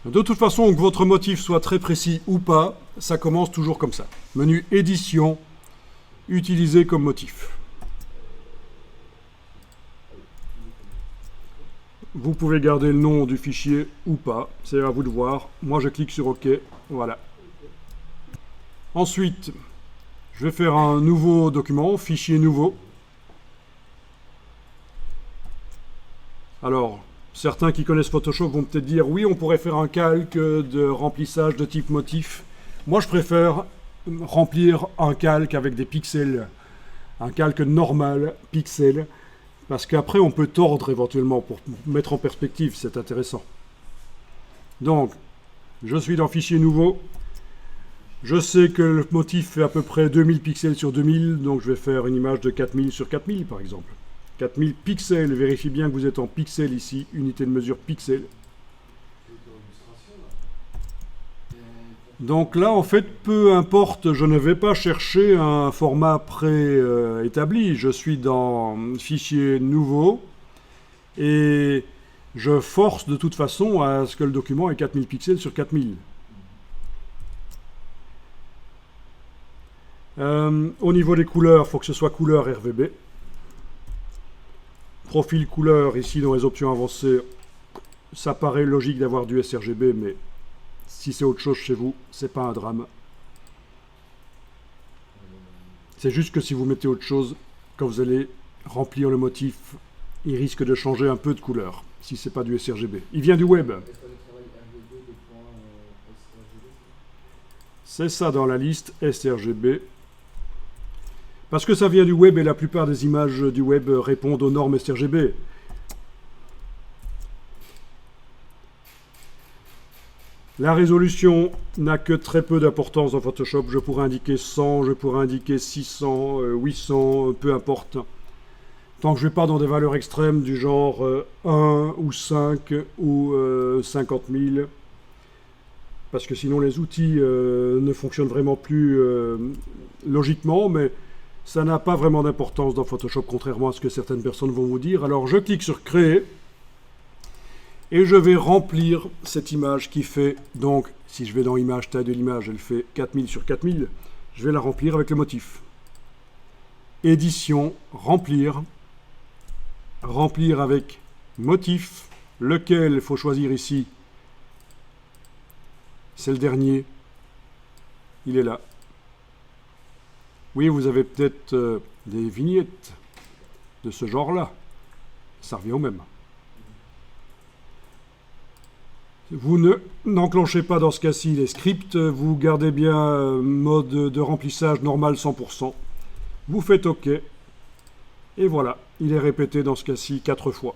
De toute façon, que votre motif soit très précis ou pas, ça commence toujours comme ça. Menu édition, utiliser comme motif. Vous pouvez garder le nom du fichier ou pas, c'est à vous de voir. Moi je clique sur OK, voilà. Ensuite, je vais faire un nouveau document, fichier nouveau. Alors, certains qui connaissent Photoshop vont peut-être dire oui, on pourrait faire un calque de remplissage de type motif. Moi je préfère remplir un calque avec des pixels, un calque normal, pixels. Parce qu'après, on peut tordre éventuellement pour mettre en perspective, c'est intéressant. Donc, je suis dans Fichier nouveau. Je sais que le motif fait à peu près 2000 pixels sur 2000, donc je vais faire une image de 4000 sur 4000 par exemple. 4000 pixels, vérifiez bien que vous êtes en pixels ici, unité de mesure pixels. Donc là, en fait, peu importe, je ne vais pas chercher un format préétabli. Je suis dans Fichier nouveau et je force de toute façon à ce que le document ait 4000 pixels sur 4000. Au niveau des couleurs, il faut que ce soit couleur RGB. Profil couleur, ici dans les options avancées, ça paraît logique d'avoir du sRGB, mais si c'est autre chose chez vous, c'est pas un drame. C'est juste que si vous mettez autre chose, quand vous allez remplir le motif, il risque de changer un peu de couleur, si c'est pas du sRGB. Il vient du web. C'est ça dans la liste sRGB. Parce que ça vient du web et la plupart des images du web répondent aux normes sRGB. La résolution n'a que très peu d'importance dans Photoshop. Je pourrais indiquer 100, je pourrais indiquer 600, 800, peu importe. Tant que je ne vais pas dans des valeurs extrêmes du genre 1 ou 5 ou 50 000. Parce que sinon les outils ne fonctionnent vraiment plus logiquement, mais ça n'a pas vraiment d'importance dans Photoshop, contrairement à ce que certaines personnes vont vous dire. Alors je clique sur Créer. Et je vais remplir cette image qui fait, donc, si je vais dans Image, taille de l'image, elle fait 4000 sur 4000. Je vais la remplir avec le motif. Édition, remplir. Remplir avec motif, lequel il faut choisir ici. C'est le dernier. Il est là. Oui, vous avez peut-être des vignettes de ce genre-là. Ça revient au même. Vous n'enclenchez pas dans ce cas-ci les scripts, vous gardez bien mode de remplissage normal 100%. Vous faites OK. Et voilà, il est répété dans ce cas-ci 4 fois.